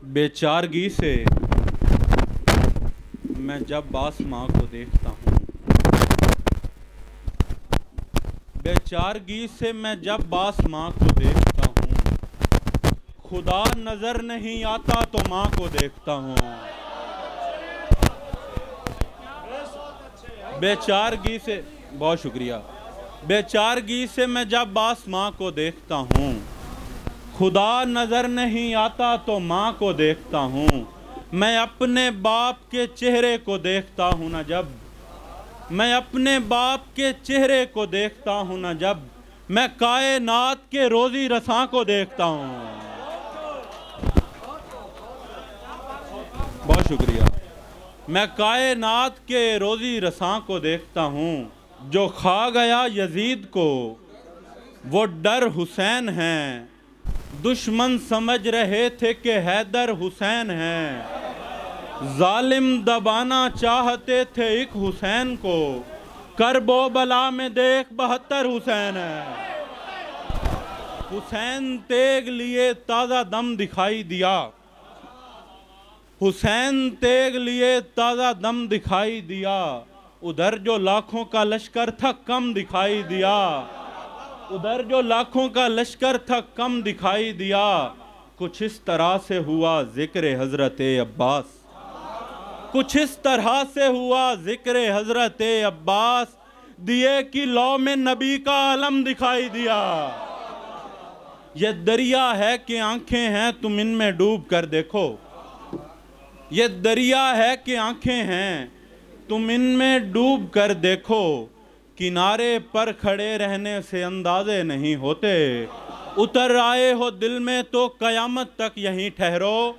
बेचारगी से मैं जब आसमां को देखता हूँ, बेचारगी से मैं जब आसमां को देखता हूँ, खुदा नजर नहीं आता तो माँ को देखता हूँ। बेचारगी से, बहुत शुक्रिया। बेचारगी से मैं जब आसमां को देखता हूँ, खुदा नजर नहीं आता तो माँ को देखता हूँ। मैं अपने बाप के चेहरे को देखता हूँ ना जब, मैं अपने बाप के चेहरे को देखता हूँ ना जब, मैं कायनात के रोजी रसां को देखता हूँ। बहुत शुक्रिया। मैं कायनात के रोजी रसां को देखता हूँ। जो खा गया यजीद को वो डर हुसैन हैं, दुश्मन समझ रहे थे कि हैदर हुसैन हैं। जालिम दबाना चाहते थे एक हुसैन को, करबो बला में देख 72 हुसैन है। हुसैन तेग लिए ताज़ा दम दिखाई दिया, हुसैन तेग लिए ताज़ा दम दिखाई दिया। उधर जो लाखों का लश्कर था कम दिखाई दिया, उधर जो लाखों का लश्कर था कम दिखाई दिया। कुछ इस तरह से हुआ जिक्र हजरत अब्बास, कुछ इस तरह से हुआ जिक्र हजरत अब्बास। दिए की लौ में नबी का अलम दिखाई दिया। ये दरिया है कि आंखें हैं तुम इनमें डूब कर देखो, ये दरिया है कि आंखें हैं तुम इनमें डूब कर देखो। किनारे पर खड़े रहने से अंदाजे नहीं होते, उतर आए हो दिल में तो कयामत तक यहीं ठहरो,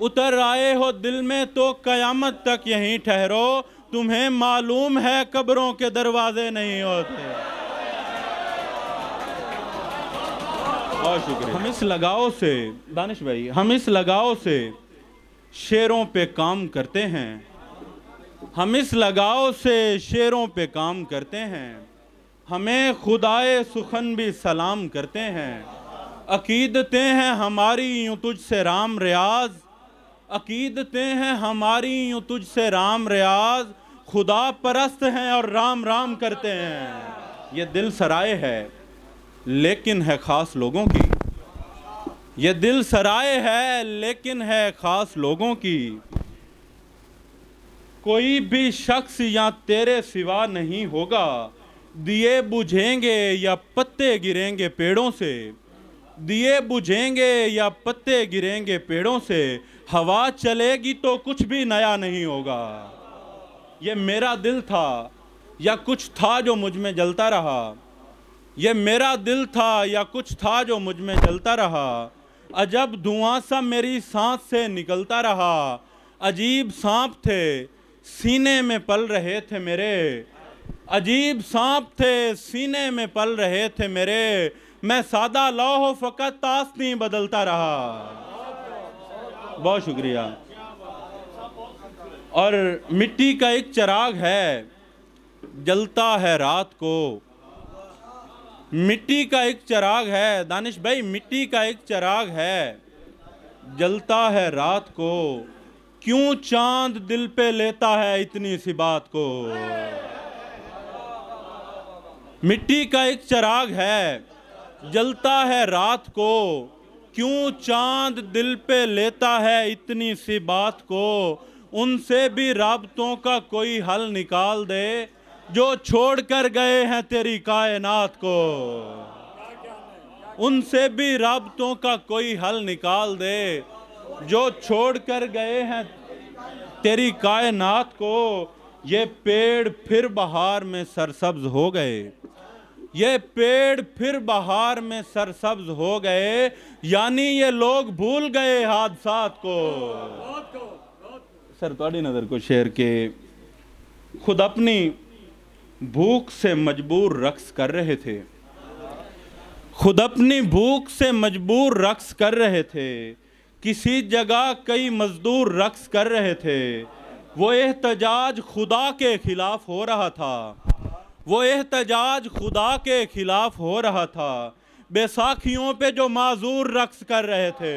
उतर आए हो दिल में तो कयामत तक यहीं ठहरो। तुम्हें मालूम है कब्रों के दरवाजे नहीं होते। बहुत शुक्रिया। हम इस लगाव से, दानिश भाई, हम इस लगाव से शेरों पे काम करते हैं, हम इस लगाव से शेरों पे काम करते हैं। हमें खुदाए सुखन भी सलाम करते हैं। अकीदतें हैं हमारी यूं तुझसे राम रियाज, अकीदतें हैं हमारी यूं तुझसे राम रियाज। खुदा परस्त हैं और राम राम करते हैं। ये दिल सराय है लेकिन है ख़ास लोगों की, ये दिल सराय है लेकिन है ख़ास लोगों की। कोई भी शख्स यहाँ तेरे सिवा नहीं होगा, दिए बुझेंगे या पत्ते गिरेंगे पेड़ों से, दिए बुझेंगे या पत्ते गिरेंगे पेड़ों से। हवा चलेगी तो कुछ भी नया नहीं होगा। ये मेरा दिल था या कुछ था जो मुझ में जलता रहा, ये मेरा दिल था या कुछ था जो मुझ में जलता रहा। अजब धुआं सा मेरी सांस से निकलता रहा, अजीब सांप थे सीने में पल रहे थे मेरे, अजीब सांप थे सीने में पल रहे थे मेरे। मैं सादा लौह फकत तासनी बदलता रहा। बहुत शुक्रिया। और मिट्टी का एक चिराग है जलता है रात को, मिट्टी का एक चिराग है, दानिश भाई मिट्टी का एक चिराग है जलता है रात को। क्यों चांद दिल पे लेता है इतनी सी बात को। मिट्टी का एक चिराग है जलता है रात को, क्यों चांद दिल पे लेता है इतनी सी बात को। उनसे भी राबतों का कोई हल निकाल दे जो छोड़ कर गए हैं तेरी कायनात को, उनसे भी राबतों का कोई हल निकाल दे जो छोड़ कर गए हैं तेरी कायनात को। ये पेड़ फिर बहार में सरसब्ज हो गए, ये पेड़ फिर बहार में सरसब्ज हो गए, यानी ये लोग भूल गए हादसात को। सर तुम्हारी नज़र को शेर के खुद अपनी भूख से मजबूर रक्स कर रहे थे, खुद अपनी भूख से मजबूर रक्स कर रहे थे। किसी जगह कई मजदूर रक्स कर रहे थे, वो एहतजाज खुदा के खिलाफ हो रहा था, वो एहतजाज खुदा के खिलाफ हो रहा था। बैसाखियों पे जो माजूर रक्स कर रहे थे,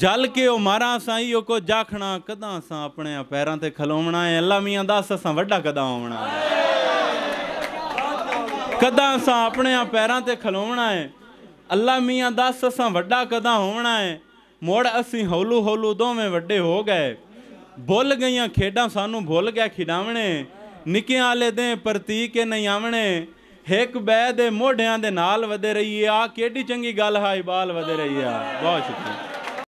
जल के ओ मारा असां इहो को जाखना कदां असां अपने पैरां ते खलोवना है। अल्लाह मियां दस असां वड्डा कदां होवना है। कदां असां अपने पैरां ते खलोवना है। अल्लाह मियां दस असां वड्डा कदां होवना है। मुड़ असीं हौलू हौलू दोवें वड्डे हो गए। भुल गईयां खेडां सानू भुल गया खिडावणे। निक्कियां आले दे परती के नहीं आवणे। एक बै दे मोढियां दे नाल वधे रही है। आ केडी चंगी गल है इबाल वधे रही है। बहुत शुक्रिया।